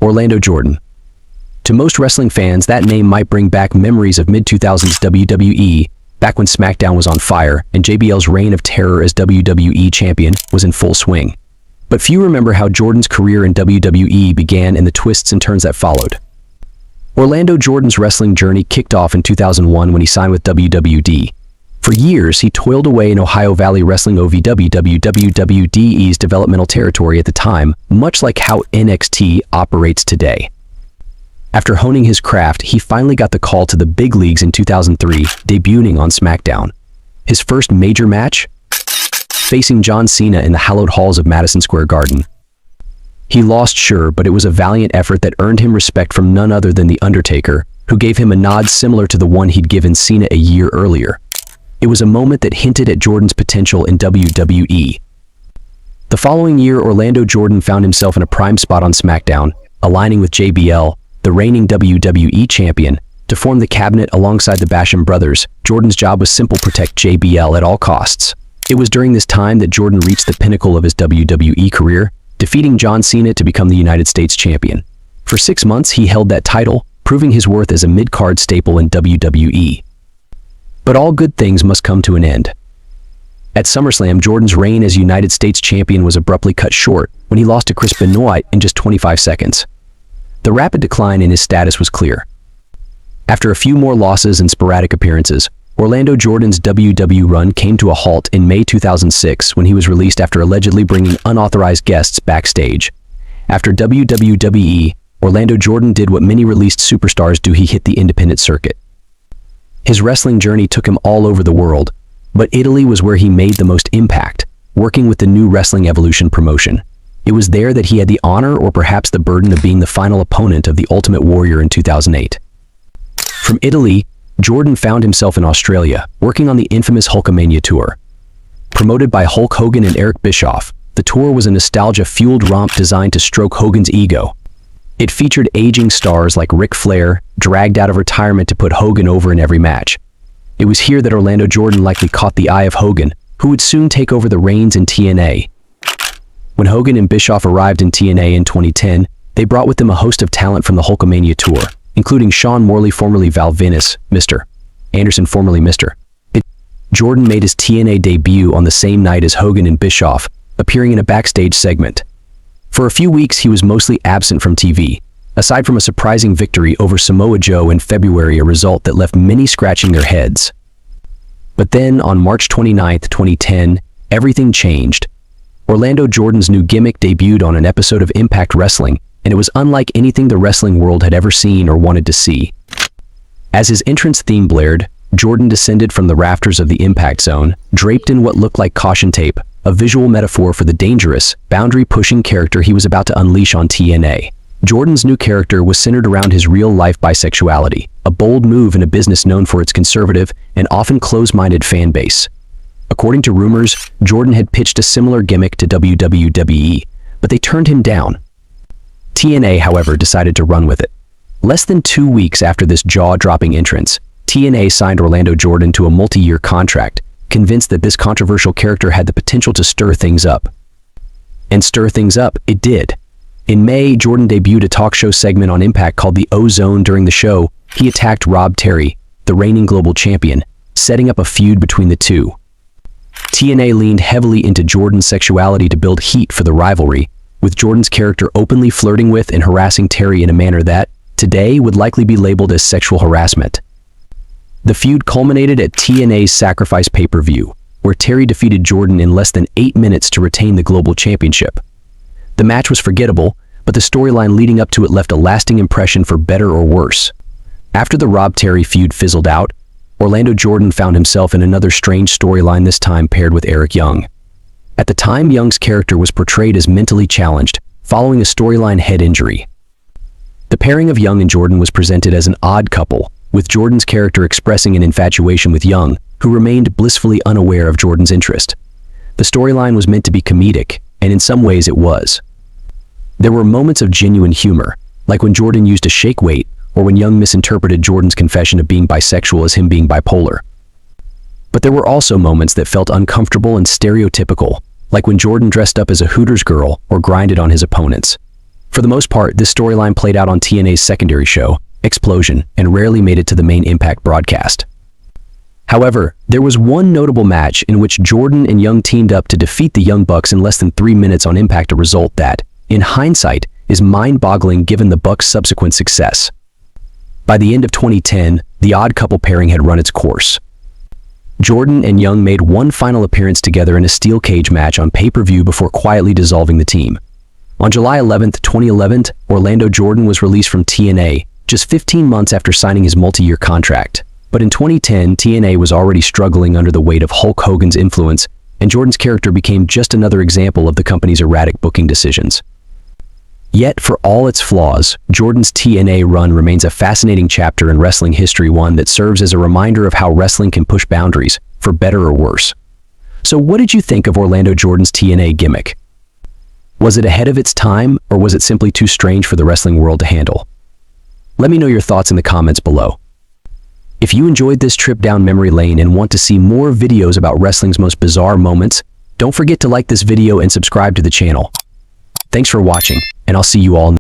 Orlando Jordan. To most wrestling fans, that name might bring back memories of mid-2000s WWE, back when SmackDown was on fire and JBL's reign of terror as WWE champion was in full swing. But few remember how Jordan's career in WWE began and the twists and turns that followed. Orlando Jordan's wrestling journey kicked off in 2001 when he signed with WWD. For years, he toiled away in Ohio Valley Wrestling OVW, WWE's developmental territory at the time, much like how NXT operates today. After honing his craft, he finally got the call to the big leagues in 2003, debuting on SmackDown. His first major match? Facing John Cena in the hallowed halls of Madison Square Garden. He lost, sure, but it was a valiant effort that earned him respect from none other than The Undertaker, who gave him a nod similar to the one he'd given Cena a year earlier. It was a moment that hinted at Jordan's potential in WWE. The following year, Orlando Jordan found himself in a prime spot on SmackDown, aligning with JBL, the reigning WWE champion, to form the cabinet alongside the Basham brothers. Jordan's job was simple: protect JBL at all costs. It was during this time that Jordan reached the pinnacle of his WWE career, defeating John Cena to become the United States champion. For 6 months, he held that title, proving his worth as a mid-card staple in WWE. But all good things must come to an end. At SummerSlam, Jordan's reign as United States champion was abruptly cut short when he lost to Chris Benoit in just 25 seconds. The rapid decline in his status was clear. After a few more losses and sporadic appearances, Orlando Jordan's WWE run came to a halt in May 2006 when he was released after allegedly bringing unauthorized guests backstage. After WWE, Orlando Jordan did what many released superstars do: he hit the independent circuit. His wrestling journey took him all over the world, but Italy was where he made the most impact, working with the New Wrestling Evolution promotion. It was there that he had the honor, or perhaps the burden, of being the final opponent of the Ultimate Warrior in 2008. From Italy, Jordan found himself in Australia, working on the infamous Hulkamania tour. Promoted by Hulk Hogan and Eric Bischoff, the tour was a nostalgia-fueled romp designed to stroke Hogan's ego. It featured aging stars like Ric Flair, dragged out of retirement to put Hogan over in every match. It was here that Orlando Jordan likely caught the eye of Hogan, who would soon take over the reins in TNA. When Hogan and Bischoff arrived in TNA in 2010, they brought with them a host of talent from the Hulkamania tour, including Sean Morley, formerly Val Venis, Mr. Anderson, formerly Mr. Jordan made his TNA debut on the same night as Hogan and Bischoff, appearing in a backstage segment. For a few weeks, he was mostly absent from TV, aside from a surprising victory over Samoa Joe in February, a result that left many scratching their heads. But then, on March 29, 2010, everything changed. Orlando Jordan's new gimmick debuted on an episode of Impact Wrestling, and it was unlike anything the wrestling world had ever seen or wanted to see. As his entrance theme blared, Jordan descended from the rafters of the Impact Zone, draped in what looked like caution tape, a visual metaphor for the dangerous, boundary-pushing character he was about to unleash on TNA. Jordan's new character was centered around his real-life bisexuality, a bold move in a business known for its conservative and often close-minded fan base. According to rumors, Jordan had pitched a similar gimmick to WWE, but they turned him down. TNA, however, decided to run with it. Less than 2 weeks after this jaw-dropping entrance, TNA signed Orlando Jordan to a multi-year contract, convinced that this controversial character had the potential to stir things up. And stir things up it did. In May, Jordan debuted a talk show segment on Impact called The O-Zone. During the show, he attacked Rob Terry, the reigning global champion, setting up a feud between the two. TNA leaned heavily into Jordan's sexuality to build heat for the rivalry, with Jordan's character openly flirting with and harassing Terry in a manner that, today, would likely be labeled as sexual harassment. The feud culminated at TNA's Sacrifice pay-per-view, where Terry defeated Jordan in less than 8 minutes to retain the global championship. The match was forgettable, but the storyline leading up to it left a lasting impression for better or worse. After the Rob Terry feud fizzled out, Orlando Jordan found himself in another strange storyline, this time paired with Eric Young. At the time, Young's character was portrayed as mentally challenged, following a storyline head injury. The pairing of Young and Jordan was presented as an odd couple, with Jordan's character expressing an infatuation with Young, who remained blissfully unaware of Jordan's interest. The storyline was meant to be comedic, and in some ways it was. There were moments of genuine humor, like when Jordan used a shake weight, or when Young misinterpreted Jordan's confession of being bisexual as him being bipolar. But there were also moments that felt uncomfortable and stereotypical, like when Jordan dressed up as a Hooters girl or grinded on his opponents. For the most part, this storyline played out on TNA's secondary show, Explosion, and rarely made it to the main Impact broadcast. However, there was one notable match in which Jordan and Young teamed up to defeat the Young Bucks in less than 3 minutes on Impact, a result that, in hindsight, is mind-boggling given the Bucks' subsequent success. By the end of 2010, the odd couple pairing had run its course. Jordan and Young made one final appearance together in a steel cage match on pay-per-view before quietly dissolving the team. On July 11, 2011, Orlando Jordan was released from TNA, just 15 months after signing his multi-year contract. But in 2010, TNA was already struggling under the weight of Hulk Hogan's influence, and Jordan's character became just another example of the company's erratic booking decisions. Yet, for all its flaws, Jordan's TNA run remains a fascinating chapter in wrestling history, one that serves as a reminder of how wrestling can push boundaries, for better or worse. So what did you think of Orlando Jordan's TNA gimmick? Was it ahead of its time, or was it simply too strange for the wrestling world to handle? Let me know your thoughts in the comments below. If you enjoyed this trip down memory lane and want to see more videos about wrestling's most bizarre moments, don't forget to like this video and subscribe to the channel. Thanks for watching, and I'll see you all